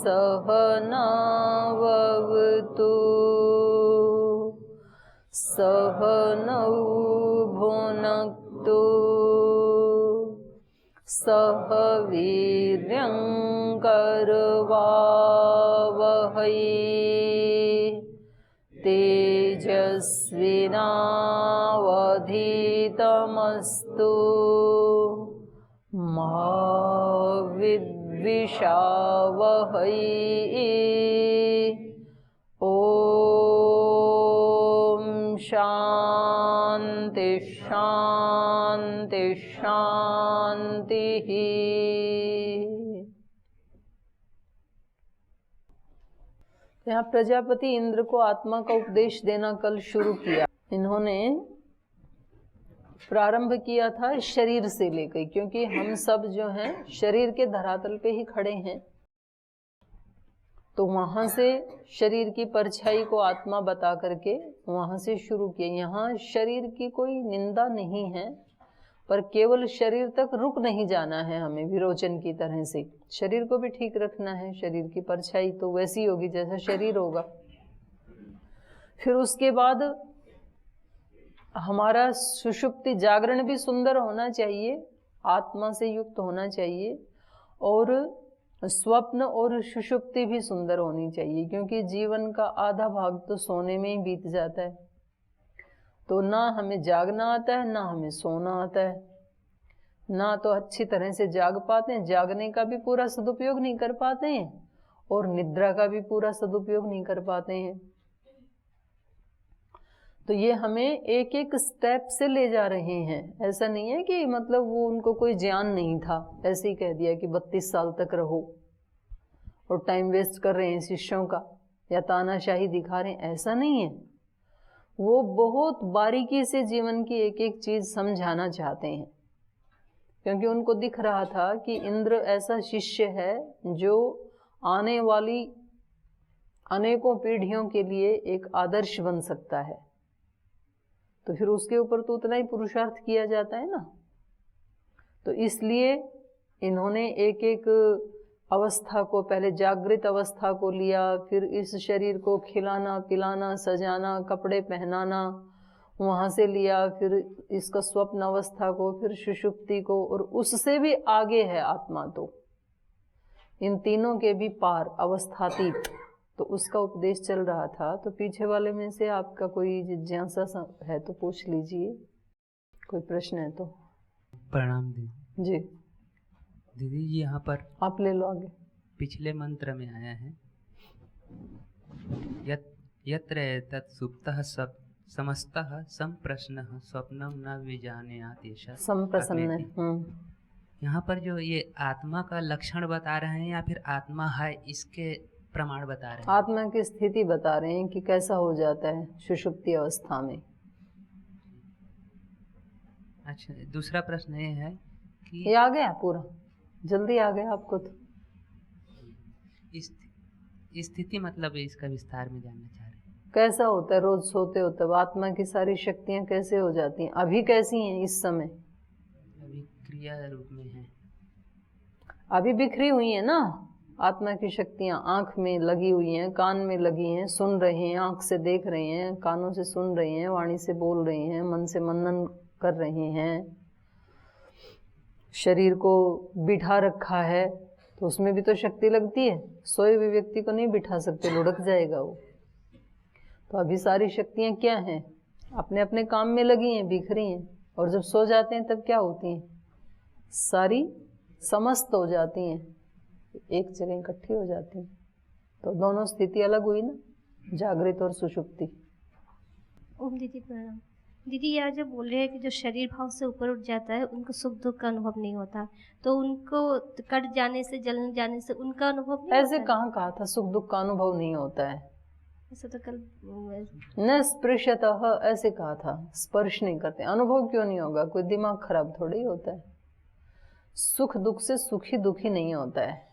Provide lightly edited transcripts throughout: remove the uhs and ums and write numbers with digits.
सहनाववतु सहनौ भुनक्तु सह वीर्यं करवावहै तेजस्विनावधीतमस्तु मा विद्विषावहै। ओम शांति शांति शांति। यहाँ प्रजापति इंद्र को आत्मा का उपदेश देना कल शुरू किया। इन्होंने प्रारंभ किया था शरीर से लेकर, क्योंकि हम सब जो हैं शरीर के धरातल पे ही खड़े हैं, तो वहां से शरीर की परछाई को आत्मा बता करके वहां से शुरू किया। यहाँ शरीर की कोई निंदा नहीं है, पर केवल शरीर तक रुक नहीं जाना है हमें विरोचन की तरह से। शरीर को भी ठीक रखना है, शरीर की परछाई तो वैसी होगी जैसा शरीर होगा। फिर उसके बाद हमारा सुषुप्ति जागरण भी सुंदर होना चाहिए, आत्मा से युक्त होना चाहिए, और स्वप्न और सुषुप्ति भी सुंदर होनी चाहिए, क्योंकि जीवन का आधा भाग तो सोने में ही बीत जाता है। तो ना हमें जागना आता है, ना हमें सोना आता है, ना तो अच्छी तरह से जाग पाते हैं, जागने का भी पूरा सदुपयोग नहीं कर पाते हैं, और निद्रा का भी पूरा सदुपयोग नहीं कर पाते हैं। तो ये हमें एक एक स्टेप से ले जा रहे हैं। ऐसा नहीं है कि मतलब वो उनको कोई ज्ञान नहीं था, ऐसे ही कह दिया कि 32 साल तक रहो और टाइम वेस्ट कर रहे हैं शिष्यों का, या तानाशाही दिखा रहे हैं, ऐसा नहीं है। वो बहुत बारीकी से जीवन की एक एक चीज समझाना चाहते हैं, क्योंकि उनको दिख रहा था कि इंद्र ऐसा शिष्य है जो आने वाली अनेकों पीढ़ियों के लिए एक आदर्श बन सकता है। तो फिर उसके ऊपर तो उतना ही पुरुषार्थ किया जाता है ना। तो इसलिए इन्होंने एक एक अवस्था को, पहले जागृत अवस्था को लिया, फिर इस शरीर को खिलाना पिलाना सजाना कपड़े पहनाना वहां से लिया, फिर इसका स्वप्न अवस्था को, फिर सुषुप्ति को, और उससे भी आगे है आत्मा। तो इन तीनों के भी पार अवस्थातीत, तो उसका उपदेश चल रहा था। तो पीछे वाले में से आपका कोई जिज्ञासा है तो पूछ लीजिए, कोई प्रश्न है तो। प्रणाम दीदी। जी दीदी जी, यहाँ पर आप ले लो आगे। पिछले मंत्र में आया है यत्र एतत् सुप्तः समस्तः संप्रश्नः स्वप्नं न विजानीयात् एषः संप्रसन्न। यहाँ पर जो ये आत्मा का लक्षण बता रहे हैं या फिर आत्मा है, इसके प्रमाण बता रहे हैं? आत्मा की स्थिति बता रहे हैं कि कैसा हो जाता है सुषुप्ति अवस्था में। अच्छा, दूसरा प्रश्न ये है कि ये आ गया पूरा, जल्दी आ गया आपको। तो स्थिति मतलब इसका विस्तार में जानना चाह रहे हैं। कैसा होता है रोज सोते हो तब आत्मा की सारी शक्तियां कैसे हो जाती हैं, अभी कैसी हैं इस समय? अभी क्रिया रूप में है, अभी बिखरी हुई है ना आत्मा की शक्तियां। आंख में लगी हुई हैं, कान में लगी हैं, सुन रहे हैं, आंख से देख रहे हैं, कानों से सुन रहे हैं, वाणी से बोल रहे हैं, मन से मनन कर रहे हैं, शरीर को बिठा रखा है, तो उसमें भी तो शक्ति लगती है। सोए हुए व्यक्ति को नहीं बिठा सकते, लुढ़क जाएगा वो। तो अभी सारी शक्तियां क्या हैं, अपने अपने काम में लगी हैं, बिखरी हैं, और जब सो जाते हैं तब क्या होती हैं, सारी समस्त हो जाती हैं, एक जगह इकट्ठी हो जाती हैं। तो दोनों स्थिति अलग हुई ना, जागृत और सुषुप्ति। ओम दीदी प्रणाम। दीदी यार जब बोल रहे हैं कि जो शरीर भाव से ऊपर उठ जाता है उनको सुख दुख का अनुभव नहीं होता, तो उनको कट जाने से जलन जाने से उनका अनुभव नहीं ऐसे कहाँ कहा था सुख दुख का अनुभव नहीं होता है? ऐसा तो कल न स्पृशतः ऐसे कहा था, स्पर्श नहीं करते, अनुभव क्यों नहीं होगा? कोई दिमाग खराब थोड़ी होता है। सुख दुख से सुखी दुखी नहीं होता है।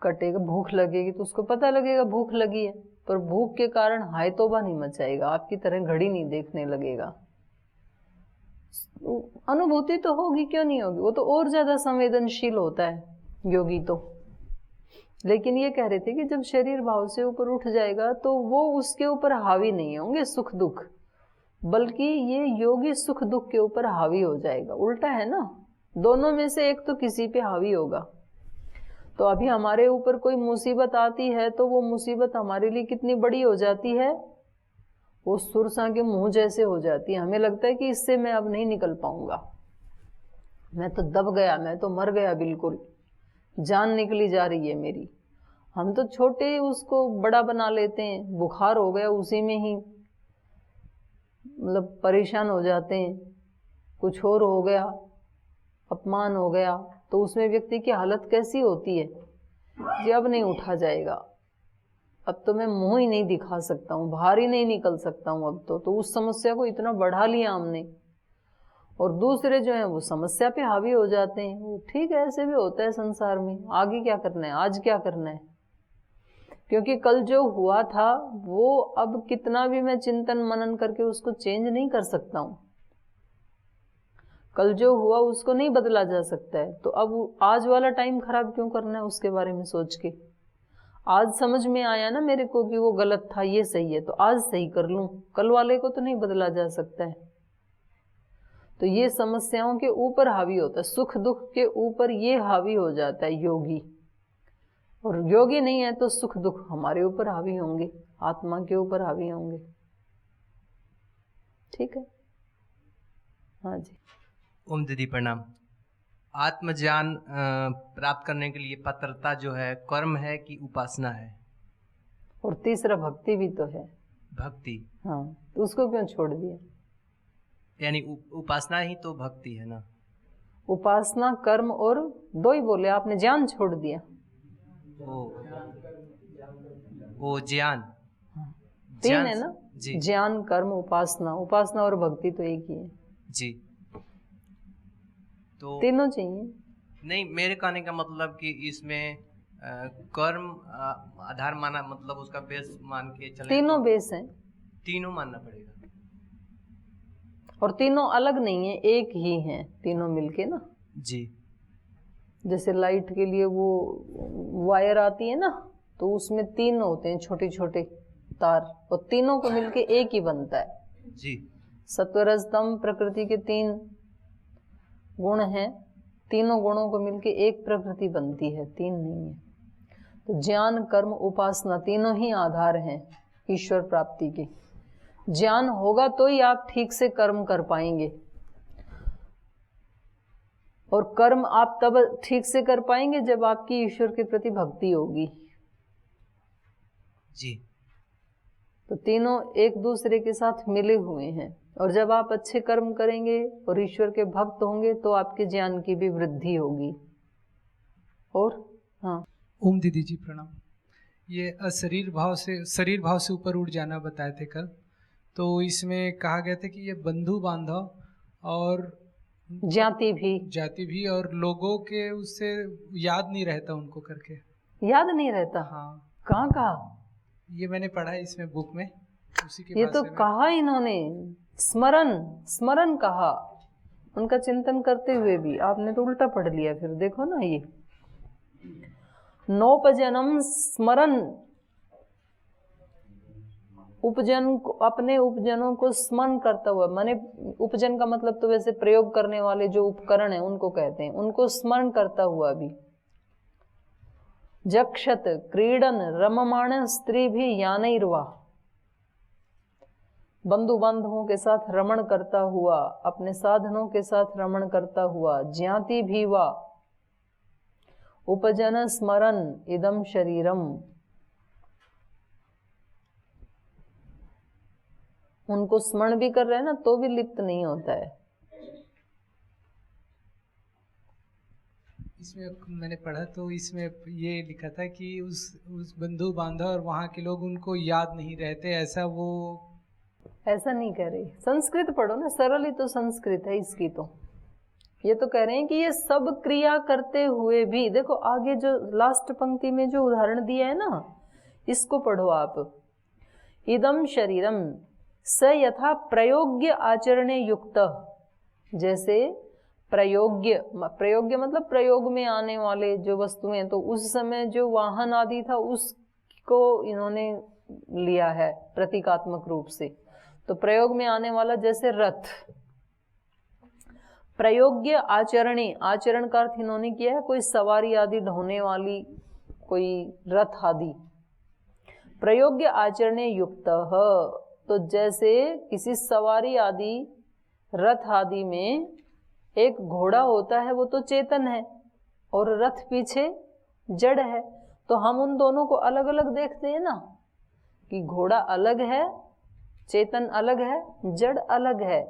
कटेगा, भूख लगेगी तो उसको पता लगेगा भूख लगी है, पर भूख के कारण हाय तौबा नहीं मचाएगा, आपकी तरह घड़ी नहीं देखने लगेगा। अनुभूति तो होगी, क्यों नहीं होगी? वो तो और ज्यादा संवेदनशील होता है योगी तो। लेकिन ये कह रहे थे कि जब शरीर भाव से ऊपर उठ जाएगा तो वो उसके ऊपर हावी नहीं होंगे सुख दुख, बल्कि ये योगी सुख दुख के ऊपर हावी हो जाएगा। उल्टा है ना, दोनों में से एक तो किसी पे हावी होगा। तो अभी हमारे ऊपर कोई मुसीबत आती है तो वो मुसीबत हमारे लिए कितनी बड़ी हो जाती है, वो सुरसा के मुंह जैसे हो जाती है। हमें लगता है कि इससे मैं अब नहीं निकल पाऊंगा, मैं तो दब गया, मैं तो मर गया, बिल्कुल जान निकली जा रही है मेरी। हम तो छोटे ही उसको बड़ा बना लेते हैं, बुखार हो गया उसी में ही मतलब परेशान हो जाते हैं, कुछ और हो गया, अपमान हो गया, तो उसमें व्यक्ति की हालत कैसी होती है कि अब नहीं उठा जाएगा, अब तो मैं मुंह ही नहीं दिखा सकता हूँ, बाहर ही नहीं निकल सकता हूँ अब तो उस समस्या को इतना बढ़ा लिया हमने। और दूसरे जो हैं वो समस्या पे हावी हो जाते हैं। वो ठीक है, ऐसे भी होता है संसार में, आगे क्या करना है, आज क्या करना है, क्योंकि कल जो हुआ था वो अब कितना भी मैं चिंतन मनन करके उसको चेंज नहीं कर सकता हूँ। कल जो हुआ उसको नहीं बदला जा सकता है, तो अब आज वाला टाइम खराब क्यों करना है उसके बारे में सोच के। आज समझ में आया ना मेरे को कि वो गलत था, ये सही है, तो आज सही कर लूं, कल वाले को तो नहीं बदला जा सकता है। तो ये समस्याओं के ऊपर हावी होता है, सुख दुख के ऊपर ये हावी हो जाता है योगी। और योगी नहीं है तो सुख दुख हमारे ऊपर हावी होंगे, आत्मा के ऊपर हावी होंगे। ठीक है, हाँ जी। ओम दीदी प्रणाम। आत्मज्ञान प्राप्त करने के लिए पात्रता जो है कर्म है कि उपासना है? और तीसरा भक्ति भी तो है। भक्ति, हाँ, तो उसको क्यों छोड़ दिया? यानी उपासना ही तो भक्ति है ना? उपासना कर्म और दो ही बोले आपने, ज्ञान छोड़ दिया। ओ ज्ञान, तीन है ना जी। ज्ञान कर्म उपासना, उपासना और भक्ति तो एक ही है जी। तो तीनों चाहिए। नहीं, मेरे कहने का मतलब कि इसमें कर्म आधार माना, मतलब उसका बेस मान के चले, तीनों तो बेस हैं, तीनों मानना पड़ेगा। और तीनों अलग नहीं है, एक ही हैं तीनों मिलके ना। जी। जैसे लाइट के लिए वो वायर आती है ना, तो उसमें तीन होते हैं छोटे छोटे तार, और तीनों को मिलके एक ही बनता है। जी। सत्वरज तम प्रकृति के तीन गुण हैं, तीनों गुणों को मिलके एक प्रकृति बनती है, तीन नहीं है। तो ज्ञान कर्म उपासना तीनों ही आधार हैं ईश्वर प्राप्ति के। ज्ञान होगा तो ही आप ठीक से कर्म कर पाएंगे, और कर्म आप तब ठीक से कर पाएंगे जब आपकी ईश्वर के प्रति भक्ति होगी। जी। तो तीनों एक दूसरे के साथ मिले हुए हैं, और जब आप अच्छे कर्म करेंगे और ईश्वर के भक्त होंगे तो आपके ज्ञान की भी वृद्धि होगी। और हाँ, ओम दीदी जी प्रणाम। ये शरीर भाव से ऊपर उठ जाना बताए थे कल, तो इसमें कहा गया था कि ये बंधु बांधव और जाति भी और लोगों के उससे याद नहीं रहता उनको करके। याद नहीं रहता? हाँ। कहाँ कहा? ये मैंने पढ़ा है इसमें बुक में, उसी के ये बाद तो कहा इन्होंने, स्मरण कहा, उनका चिंतन करते हुए भी। आपने तो उल्टा पढ़ लिया फिर, देखो ना, ये नोपजनम स्मरण, उपजन को, अपने उपजनों को स्मरण करता हुआ, माने उपजन का मतलब तो वैसे प्रयोग करने वाले जो उपकरण हैं उनको कहते हैं, उनको स्मरण करता हुआ भी। जक्षत क्रीडन रममाण स्त्री भी यानैर्वा, बंधु बांधवों के साथ रमण करता हुआ, अपने साधनों के साथ रमण करता हुआ, ज्ञाति भी वा उपजन स्मरण इदम शरीरम, उनको स्मरण भी कर रहे हैं ना तो भी लिप्त नहीं होता है। इसमें मैंने पढ़ा तो इसमें ये लिखा था कि उस बंधु बांधव और वहाँ के लोग उनको याद नहीं रहते, ऐसा नहीं कह रही। संस्कृत पढ़ो ना, सरल ही तो संस्कृत है इसकी। तो ये तो कह रहे हैं कि ये सब क्रिया करते हुए भी, देखो आगे जो लास्ट पंक्ति में जो उदाहरण दिया है ना, इसको पढ़ो आप। इदम शरीरम स यथा प्रयोग्य आचरणे युक्त, जैसे प्रयोग्य मतलब प्रयोग में आने वाले जो वस्तुएं, तो उस समय जो वाहन आदि था उसको इन्होंने लिया है प्रतीकात्मक रूप से। तो प्रयोग में आने वाला जैसे रथ। प्रयोग्य आचरणी, आचरण का अर्थ इन्होंने किया है कोई सवारी आदि ढोने वाली कोई रथ आदि। प्रयोग्य आचरणे युक्त, तो जैसे किसी सवारी आदि रथ आदि में एक घोड़ा होता है, वो तो चेतन है और रथ पीछे जड़ है, तो हम उन दोनों को अलग अलग देखते हैं ना, कि घोड़ा अलग है, चेतन अलग है, जड़ अलग है।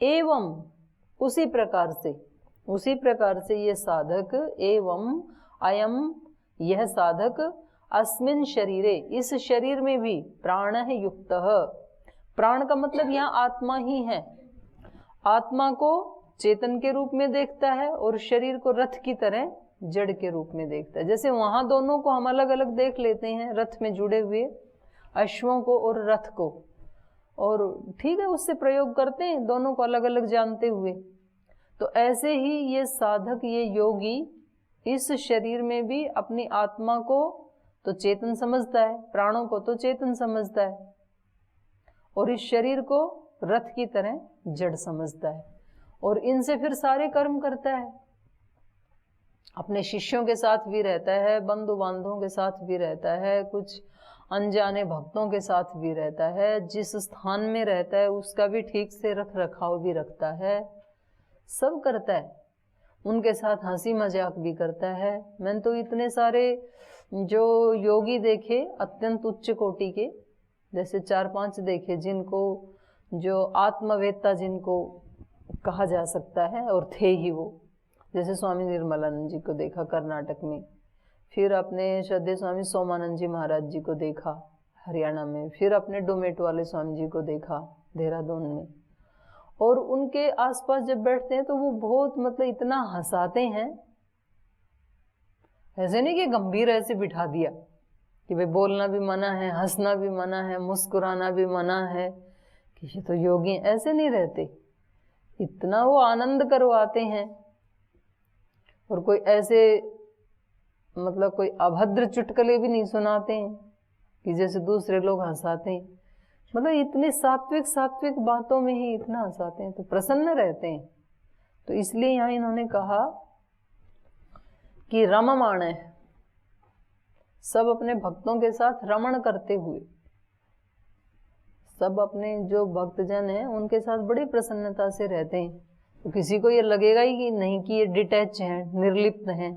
एवं उसी प्रकार से ये साधक, एवं अयम यह साधक, अस्मिन शरीरे इस शरीर में भी प्राण है युक्त। प्राण का मतलब यहाँ आत्मा ही है, आत्मा को चेतन के रूप में देखता है और शरीर को रथ की तरह जड़ के रूप में देखता है। जैसे वहां दोनों को हम अलग अलग देख लेते हैं, रथ में जुड़े हुए अश्वों को और रथ को, और ठीक है उससे प्रयोग करते हैं दोनों को अलग अलग जानते हुए। तो ऐसे ही ये साधक, ये योगी इस शरीर में भी अपनी आत्मा को तो चेतन समझता है, प्राणों को तो चेतन समझता है, और इस शरीर को रथ की तरह जड़ समझता है, और इनसे फिर सारे कर्म करता है। अपने शिष्यों के साथ भी रहता है, बंधु बांधवों के साथ भी रहता है, कुछ अनजाने भक्तों के साथ भी रहता है, जिस स्थान में रहता है उसका भी ठीक से रख रखाव भी रखता है, सब करता है। उनके साथ हंसी मजाक भी करता है। मैंने तो इतने सारे जो योगी देखे अत्यंत उच्च कोटि के, जैसे 4-5 देखे जिनको जो आत्मवेत्ता जिनको कहा जा सकता है, और थे ही वो। जैसे स्वामी निर्मलानंद जी को देखा कर्नाटक में, फिर अपने श्रद्धेय स्वामी सोमानंद जी महाराज जी को देखा हरियाणा में, फिर अपने डोमेट वाले स्वामी जी को देखा देहरादून में। और उनके आसपास जब बैठते हैं तो वो बहुत मतलब इतना हंसाते हैं, ऐसे नहीं कि गंभीर ऐसे बिठा दिया कि भाई बोलना भी मना है, हंसना भी मना है, मुस्कुराना भी मना है, कि ये तो योगी, ऐसे नहीं रहते। इतना वो आनंद करवाते हैं, और कोई ऐसे मतलब कोई अभद्र चुटकुले भी नहीं सुनाते हैं कि जैसे दूसरे लोग हंसाते हैं। मतलब इतने सात्विक बातों में ही इतना हंसाते हैं, तो प्रसन्न रहते हैं। तो इसलिए यहाँ इन्होंने कहा कि रममाण है, सब अपने भक्तों के साथ रमण करते हुए, सब अपने जो भक्तजन हैं उनके साथ बड़ी प्रसन्नता से रहते हैं। तो किसी को ये लगेगा ही कि नहीं कि ये डिटैच हैं, निर्लिप्त हैं।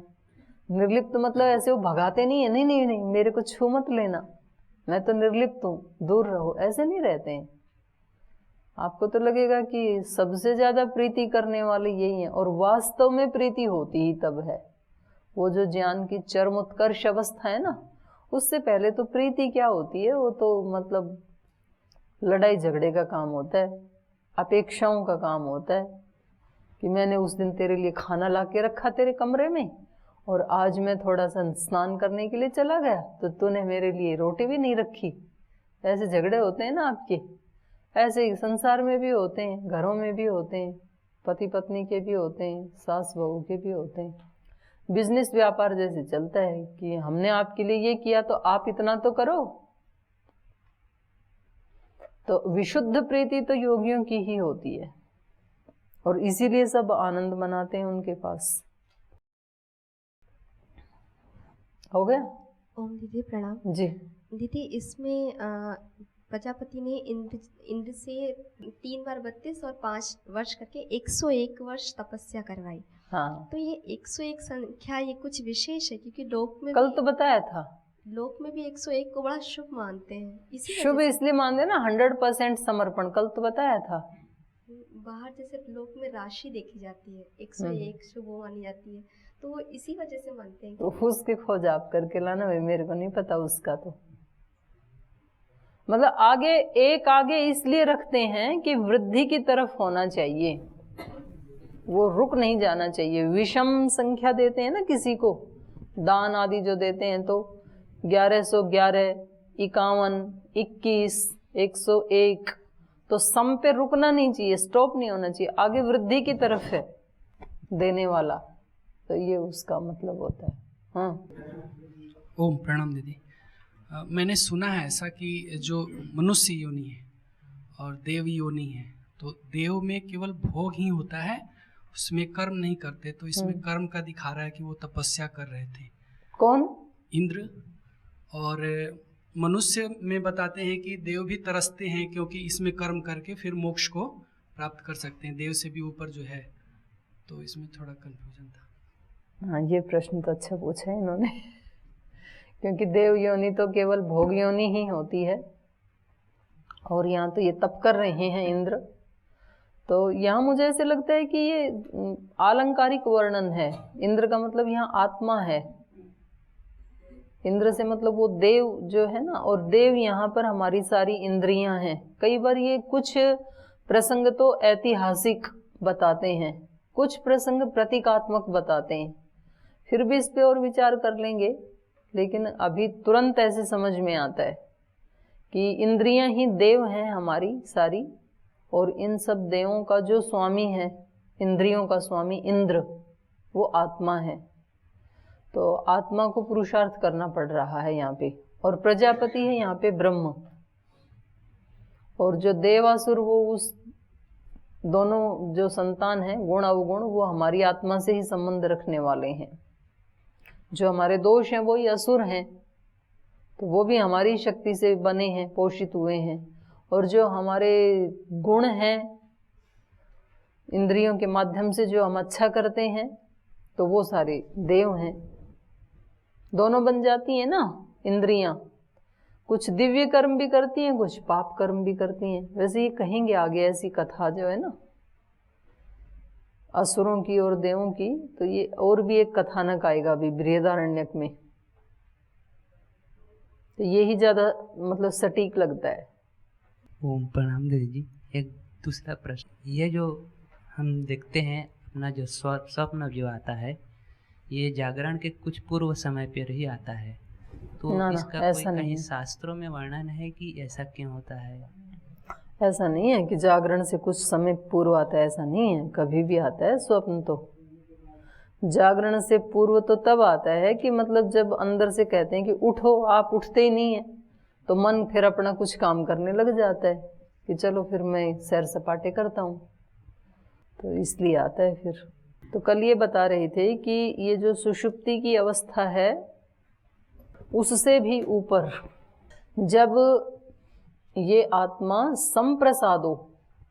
निर्लिप्त मतलब ऐसे वो भगाते नहीं है, नहीं मेरे को छू मत लेना, मैं तो निर्लिप्त हूँ, दूर रहो, ऐसे नहीं रहते हैं। आपको तो लगेगा कि सबसे ज्यादा प्रीति करने वाले यही हैं, और वास्तव में प्रीति होती ही तब है। वो जो ज्ञान की चरम उत्कर्ष अवस्था है ना, उससे पहले तो प्रीति क्या होती है, वो तो मतलब लड़ाई झगड़े का काम होता है, अपेक्षाओं का काम होता है कि मैंने उस दिन तेरे लिए खाना ला के रखा तेरे कमरे में, और आज मैं थोड़ा सा स्नान करने के लिए चला गया तो तूने मेरे लिए रोटी भी नहीं रखी। ऐसे झगड़े होते हैं ना आपके, ऐसे ही संसार में भी होते हैं, घरों में भी होते हैं, पति पत्नी के भी होते हैं, सास बहू के भी होते हैं। बिजनेस व्यापार जैसे चलता है कि हमने आपके लिए ये किया तो आप इतना तो करो। तो विशुद्ध प्रीति तो योगियों की ही होती है, और इसीलिए सब आनंद मनाते हैं उनके पास। हो गया? ओम दीदी प्रणाम। जी दीदी, इसमें प्रजापति ने इंद्र से 3 बार 32 और 5 वर्ष करके 101 वर्ष तपस्या करवाई। हाँ, तो ये 101 संख्या ये कुछ विशेष है, क्योंकि लोक में कल तो बताया था, लोक में भी 101 को बड़ा शुभ मानते हैं। इसी शुभ वजह इसलिए मानते हैं ना, 100% समर्पण, कल तो बताया था। से बाहर जैसे लोक में राशि देखी जाती है, 101 शुभ मानी जाती है, तो वो इसी वजह से मानते हैं। तो उसकी खोज आप करके लाना भाई, मेरे को नहीं पता उसका। तो मतलब आगे इसलिए रखते हैं कि वृद्धि की तरफ होना चाहिए, वो रुक नहीं जाना चाहिए। विषम संख्या देते हैं ना किसी को, दान आदि जो देते हैं, तो 1111, 51, 21, 101, तो सम पे रुकना नहीं चाहिए, स्टॉप नहीं होना चाहिए, आगे वृद्धि की तरफ है। देने वाला, तो ये उसका मतलब होता है। हाँ, ओम प्रणाम दीदी। मैंने सुना है ऐसा कि जो मनुष्य योनि है और देव योनि है, तो देव में केवल भोग ही होता है, उसमें कर्म नहीं करते, तो इसमें कर्म का दिखा रहा है कि वो तपस्या कर रहे थे। कौन? इंद्र। और मनुष्य में बताते हैं कि देव भी तरसते हैं, क्योंकि इसमें कर्म करके फिर मोक्ष को प्राप्त कर सकते हैं, देव से भी ऊपर जो है। तो इसमें थोड़ा कन्फ्यूजन था। हाँ, ये प्रश्न तो अच्छा पूछा है इन्होंने क्योंकि देव योनि तो केवल भोग योनि ही होती है, और यहाँ तो ये तप कर रहे हैं इंद्र। तो यहाँ मुझे ऐसे लगता है कि ये आलंकारिक वर्णन है। इंद्र का मतलब यहाँ आत्मा है, इंद्र से मतलब वो देव जो है ना, और देव यहाँ पर हमारी सारी इंद्रियां हैं। कई बार ये कुछ प्रसंग तो ऐतिहासिक बताते हैं, कुछ प्रसंग प्रतीकात्मक बताते हैं, फिर भी इस पे और विचार कर लेंगे। लेकिन अभी तुरंत ऐसे समझ में आता है कि इंद्रियां ही देव हैं हमारी सारी, और इन सब देवों का जो स्वामी है, इंद्रियों का स्वामी इंद्र, वो आत्मा है। तो आत्मा को पुरुषार्थ करना पड़ रहा है यहाँ पे, और प्रजापति है यहाँ पे ब्रह्म, और जो देवासुर वो उस दोनों जो संतान हैं गुण अवगुण, वो हमारी आत्मा से ही संबंध रखने वाले हैं। जो हमारे दोष हैं वही असुर हैं, तो वो भी हमारी शक्ति से बने हैं, पोषित हुए हैं। और जो हमारे गुण हैं इंद्रियों के माध्यम से जो हम अच्छा करते हैं, तो वो सारे देव हैं। दोनों बन जाती हैं ना इंद्रियां, कुछ दिव्य कर्म भी करती हैं, कुछ पाप कर्म भी करती हैं। वैसे ये कहेंगे आगे ऐसी कथा जो है ना असुरों की और देवों की, तो ये और भी एक कथानक आएगा अभी बृहदारण्यक में, तो ये ही ज्यादा मतलब सटीक लगता है। ओम प्रणाम दीदी जी। एक दूसरा प्रश्न, ये जो हम देखते हैं अपना जो स्वप्न जो आता है, ये जागरण के कुछ पूर्व समय पर ही आता है, तो ना, इसका कोई कहीं शास्त्रों में वर्णन है कि ऐसा क्यों होता है? ऐसा नहीं है कि जागरण से कुछ समय पूर्व आता है, ऐसा नहीं है, कभी भी आता है स्वप्न। तो जागरण से पूर्व तो तब आता है कि मतलब जब अंदर से कहते हैं कि उठो, आप उठते ही नहीं है, तो मन फिर अपना कुछ काम करने लग जाता है कि चलो फिर मैं सैर सपाटे करता हूँ, तो इसलिए आता है फिर। तो कल ये बता रहे थे कि ये जो सुषुप्ति की अवस्था है, उससे भी ऊपर जब ये आत्मा संप्रसादो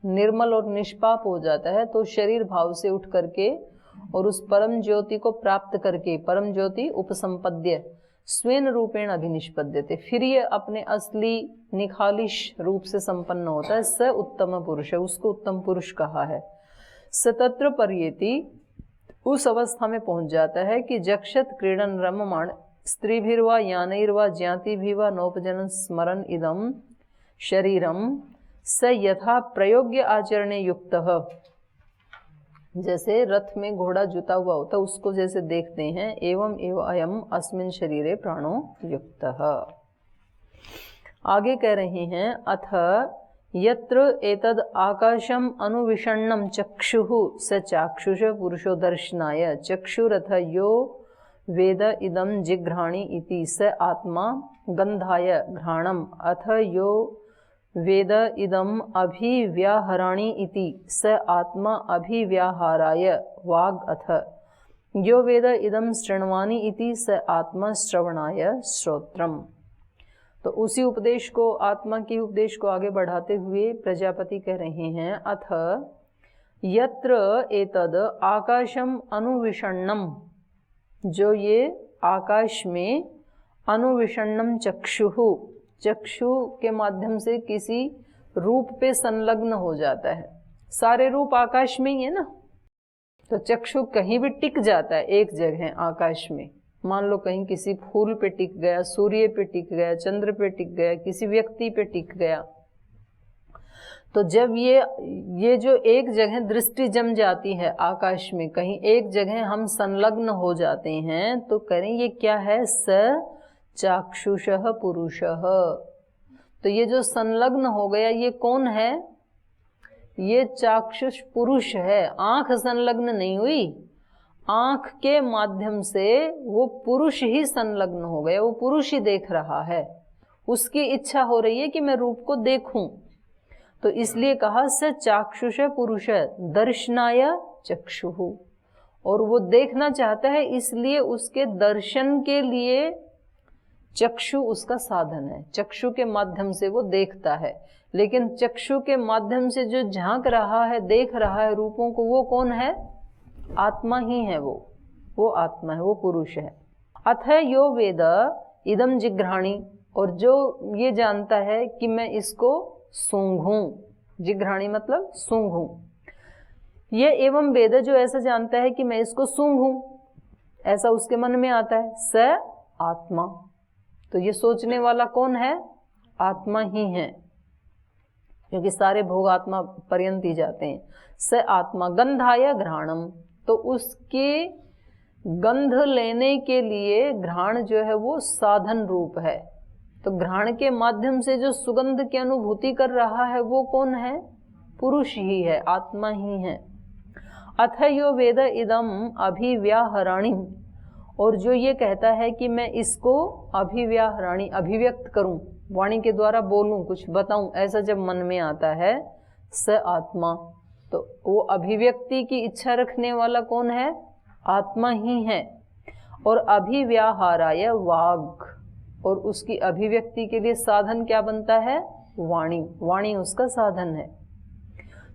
निर्मल और निष्पाप हो जाता है, तो शरीर भाव से उठ करके और उस परम ज्योति को प्राप्त करके, परम ज्योति उपसंपद्य स्वेन रूपेण अभिनिष्पद्यते, फिर ये अपने असली निखालिश रूप से संपन्न होता है। स उत्तम पुरुष है, उसको उत्तम पुरुष कहा है। सतत्र पर्येति, उस अवस्था में पहुंच जाता है कि जक्षत क्रीडन रममाण स्त्रीभिर्वा यानैर्वा ज्ञातिभिर्वा नोपजन स्मरण इदम शरीरम स यथा प्रयोग्य आचरणे युक्तः, जैसे रथ में घोड़ा जुता हुआ होता है उसको जैसे देखते हैं, एवं एव अयम अस्मिन् शरीरे प्राणो युक्तः। आगे कह रहे हैं अथ यत्र एतद् आकाशम अनुविषण्णं चक्षुः स चाक्षुष पुरुषो दर्शनाय चक्षुरथ यो वेद इदं जिघ्राणि इति स आत्मा गंधाय घ्राणम अथ यो वेद इदम अभिव्याहराणि इति स आत्मा अभिव्याहाराय वाग् अथ यो वेद इदम शृण्वानि इति स आत्मा श्रवणाय श्रोत्रम। तो उसी उपदेश को, आत्मा के उपदेश को आगे बढ़ाते हुए प्रजापति कह रहे हैं अथ यत्र एतद आकाशम अनुविषण्णम, जो ये आकाश में अनुविषण्णम चक्षुः, चक्षु के माध्यम से किसी रूप पे संलग्न हो जाता है। सारे रूप आकाश में ही है ना, तो चक्षु कहीं भी टिक जाता है एक जगह आकाश में। मान लो कहीं किसी फूल पे टिक गया, सूर्य पे टिक गया, चंद्र पे टिक गया, किसी व्यक्ति पे टिक गया, तो जब ये जो एक जगह दृष्टि जम जाती है आकाश में, कहीं एक जगह हम संलग्न हो जाते हैं, तो करें ये क्या है, स चाक्षुषः पुरुषः। तो ये जो संलग्न हो गया ये कौन है, ये चाक्षुष पुरुष है, आंख संलग्न नहीं हुई, आंख के माध्यम से वो पुरुष ही संलग्न हो गया, वो पुरुष ही देख रहा है, उसकी इच्छा हो रही है कि मैं रूप को देखूं। तो इसलिए कहा स चाक्षुष पुरुष दर्शनाय चक्षुः, और वो देखना चाहता है इसलिए उसके दर्शन के लिए चक्षु उसका साधन है, चक्षु के माध्यम से वो देखता है। लेकिन चक्षु के माध्यम से जो झांक रहा है, देख रहा है रूपों को, वो कौन है? आत्मा ही है, वो आत्मा है, वो पुरुष है। अथ यो वेद इदम जिघ्राणी, और जो ये जानता है कि मैं इसको सूंघूं, जिघ्राणी मतलब सूंघूं, ये एवं वेद जो ऐसा जानता है कि मैं इसको सूंघूं, ऐसा उसके मन में आता है, स आत्मा। तो ये सोचने वाला कौन है? आत्मा ही है, क्योंकि सारे भोग आत्मा पर्यंत ही जाते हैं। स आत्मा गंधाय घ्राणम, तो उसके गंध लेने के लिए घ्राण जो है वो साधन रूप है। तो घ्राण के माध्यम से जो सुगंध की अनुभूति कर रहा है वो कौन है? पुरुष ही है, आत्मा ही है। अथ यो वेद इदम अभिव्याहराणि, और जो ये कहता है कि मैं इसको अभिव्याहराणि अभिव्यक्त करूं, वाणी के द्वारा बोलूं, कुछ बताऊं, ऐसा जब मन में आता है, स आत्मा, तो वो अभिव्यक्ति की इच्छा रखने वाला कौन है? आत्मा ही है। और अभिव्याहाराय वाग, और उसकी अभिव्यक्ति के लिए साधन क्या बनता है? वाणी, वाणी उसका साधन है।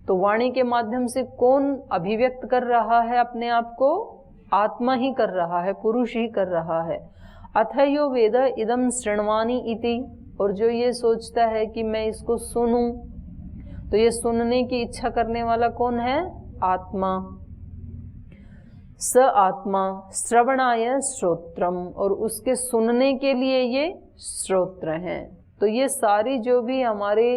तो वाणी के माध्यम से कौन अभिव्यक्त कर रहा है अपने आप को? आत्मा ही कर रहा है, पुरुष ही कर रहा है। अथ यो वेद इदम शृण्वानि इति, और जो ये सोचता है कि मैं इसको सुनूं, तो ये सुनने की इच्छा करने वाला कौन है? आत्मा। स आत्मा श्रवणाय श्रोत्रम, और उसके सुनने के लिए ये श्रोत्र हैं। तो ये सारी जो भी हमारे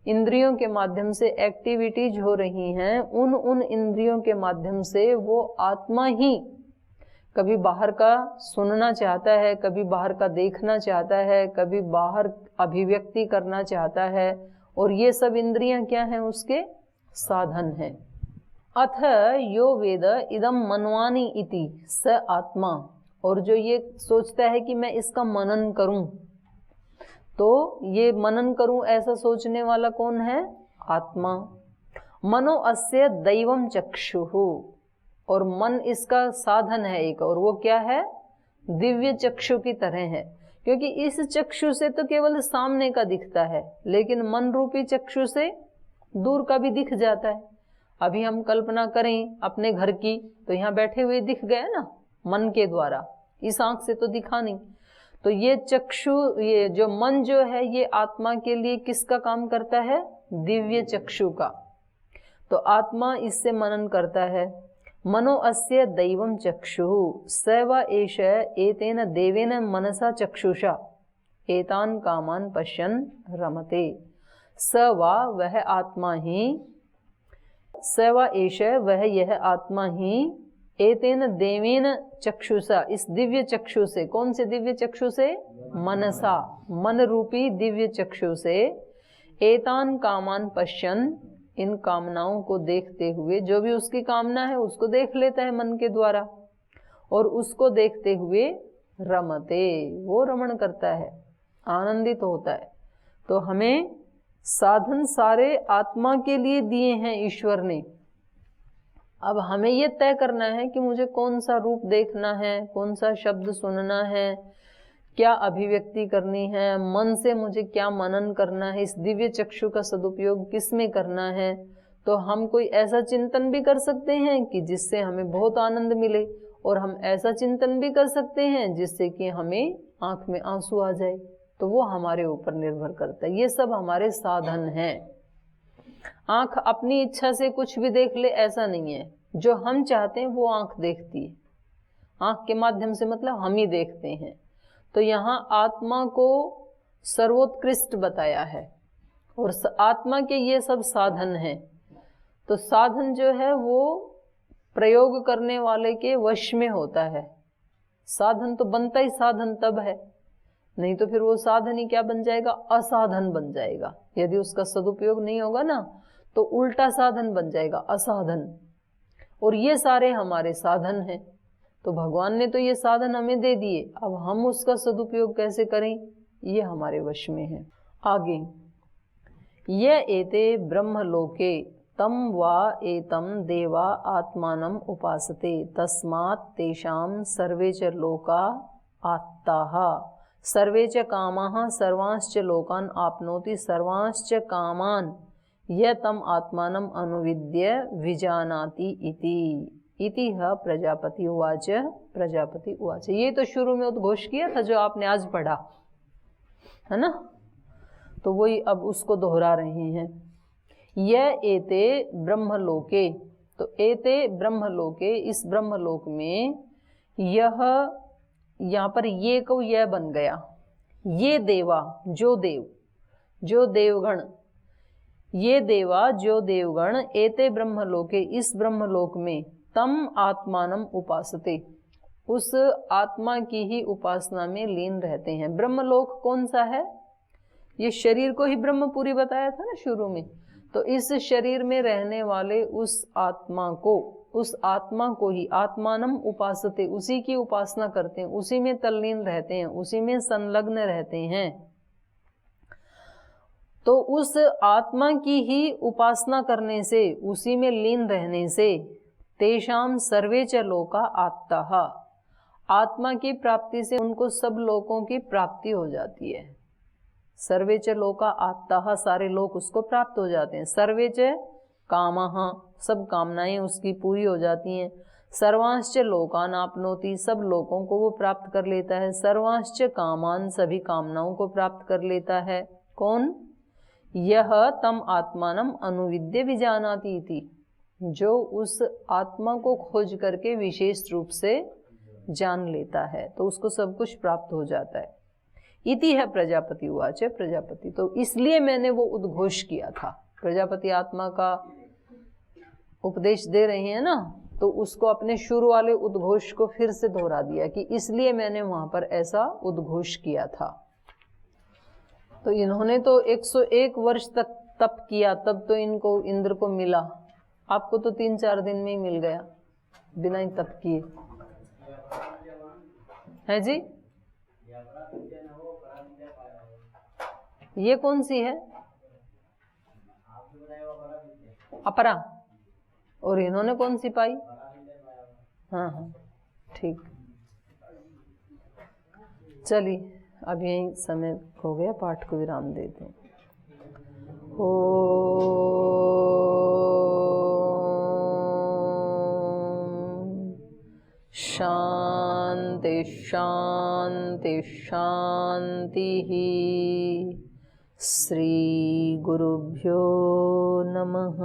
इंद्रियों के माध्यम से एक्टिविटीज हो रही हैं, उन इंद्रियों के माध्यम से वो आत्मा ही कभी बाहर का सुनना चाहता है, कभी बाहर का देखना चाहता है, कभी बाहर अभिव्यक्ति करना चाहता है, और ये सब इंद्रियां क्या हैं? उसके साधन हैं। अथ यो वेद इदम मनवानि इति स आत्मा, और जो ये सोचता है कि मैं इसका मनन करूं, तो ये मनन करूं ऐसा सोचने वाला कौन है? आत्मा। मनो अस्य दैवम चक्षुः, और मन इसका साधन है एक, और वो क्या है? दिव्य चक्षु की तरह है, क्योंकि इस चक्षु से तो केवल सामने का दिखता है, लेकिन मन रूपी चक्षु से दूर का भी दिख जाता है। अभी हम कल्पना करें अपने घर की, तो यहाँ बैठे हुए दिख गया ना मन के द्वारा, इस आंख से तो दिखा नहीं। तो ये चक्षु, ये जो मन जो है, ये आत्मा के लिए किसका काम करता है? दिव्य चक्षु का। तो आत्मा इससे मनन करता है। मनो अस्य दैवम चक्षुः स व एष एतेन देवेन मनसा चक्षुषा एतान कामान पश्यन् रमते। स वा वह आत्मा ही, स व एष वह यह आत्मा ही, एतेन देवेन चक्षुषा इस दिव्य चक्षु से, कौन से दिव्य चक्षु से? मनसा, मन रूपी दिव्य चक्षु से, एतान कामान पश्यन् इन कामनाओं को देखते हुए, जो भी उसकी कामना है उसको देख लेता है मन के द्वारा, और उसको देखते हुए रमते, वो रमण करता है, आनंदित होता है। तो हमें साधन सारे आत्मा के लिए दिए हैं ईश्वर ने। अब हमें ये तय करना है कि मुझे कौन सा रूप देखना है, कौन सा शब्द सुनना है, क्या अभिव्यक्ति करनी है, मन से मुझे क्या मनन करना है, इस दिव्य चक्षु का सदुपयोग किस में करना है। तो हम कोई ऐसा चिंतन भी कर सकते हैं कि जिससे हमें बहुत आनंद मिले, और हम ऐसा चिंतन भी कर सकते हैं जिससे कि हमें आंख में आंसू आ जाए। तो वो हमारे ऊपर निर्भर करता है। ये सब हमारे साधन हैं। आंख अपनी इच्छा से कुछ भी देख ले ऐसा नहीं है, जो हम चाहते हैं वो आंख देखती है। आंख के माध्यम से मतलब हम ही देखते हैं। तो यहाँ आत्मा को सर्वोत्कृष्ट बताया है, और आत्मा के ये सब साधन हैं। तो साधन जो है वो प्रयोग करने वाले के वश में होता है। साधन तो बनता ही साधन तब है, नहीं तो फिर वो साधन ही क्या बन जाएगा? असाधन बन जाएगा, यदि उसका सदुपयोग नहीं होगा ना। तो उल्टा साधन बन जाएगा असाधन, और ये सारे हमारे साधन हैं। तो भगवान ने तो ये साधन हमें दे दिए, अब हम उसका सदुपयोग कैसे करें ये हमारे वश में है। आगे, ये एते ब्रह्मलोके तम वा एतम देवा आत्मानम उपासते तस्मात् तेषां सर्वे च लोका आत्ताः सर्वे च कामाः सर्वांश्च लोकान् आपनोति सर्वांश्च कामान् य तम आत्मानम अनुविद्य विजानाति इति ह प्रजापति उवाच। प्रजापति उवाच, ये तो शुरू में उद्घोष किया था जो आपने आज पढ़ा है ना, तो वही अब उसको दोहरा रहे हैं। यह एते ब्रह्मलोके, तो एते ब्रह्मलोके, इस ब्रह्मलोक में यह, यहाँ पर ये को यह बन गया, ये देवा जो देव, जो देवगण, ये देवा जो देवगण, एते ब्रह्मलोके इस ब्रह्मलोक में, तम आत्मानम उपासते उस आत्मा की ही उपासना में लीन रहते हैं। ब्रह्मलोक कौन सा है, ये शरीर को ही ब्रह्मपुरी बताया था ना शुरू में, तो इस शरीर में रहने वाले उस आत्मा को ही आत्मानम उपासते, उसी की उपासना करते हैं, उसी में तल्लीन रहते हैं, उसी में संलग्न रहते हैं। तो उस आत्मा की ही उपासना करने से, उसी में लीन रहने से, तेषाम सर्वे च लोका आत्ताः, आत्मा की प्राप्ति से उनको सब लोगों की प्राप्ति हो जाती है। सर्वे च लोका आत्ताः, सारे लोग उसको प्राप्त हो जाते हैं। सर्वे च कामाः, सब कामनाएं उसकी पूरी हो जाती हैं। सर्वांश्च लोकान आपनोति, सब लोगों को वो प्राप्त कर लेता है। सर्वांश्च कामान, सभी कामनाओं को प्राप्त कर लेता है। कौन? यह तम आत्मानम अनुविद्य विजानाति इति, जो उस आत्मा को खोज करके विशेष रूप से जान लेता है, तो उसको सब कुछ प्राप्त हो जाता है। इति है प्रजापति उवाच। प्रजापति, तो इसलिए मैंने वो उद्घोष किया था। प्रजापति आत्मा का उपदेश दे रहे हैं ना, तो उसको अपने शुरू वाले उद्घोष को फिर से दोहरा दिया कि इसलिए मैंने वहां पर ऐसा उद्घोष किया था। तो इन्होंने तो 101 वर्ष तक तप किया, तब तो इनको इंद्र को मिला। आपको तो 3-4 दिन में ही मिल गया बिना ही तप किए, है जी? ये कौन सी है? अपरा। और इन्होंने कौन सी पाई? हाँ हाँ, ठीक। चलिए, अब यही समय हो गया, पाठ को विराम देते हैं। शांति शांति शांति। श्री गुरुभ्यो नमः।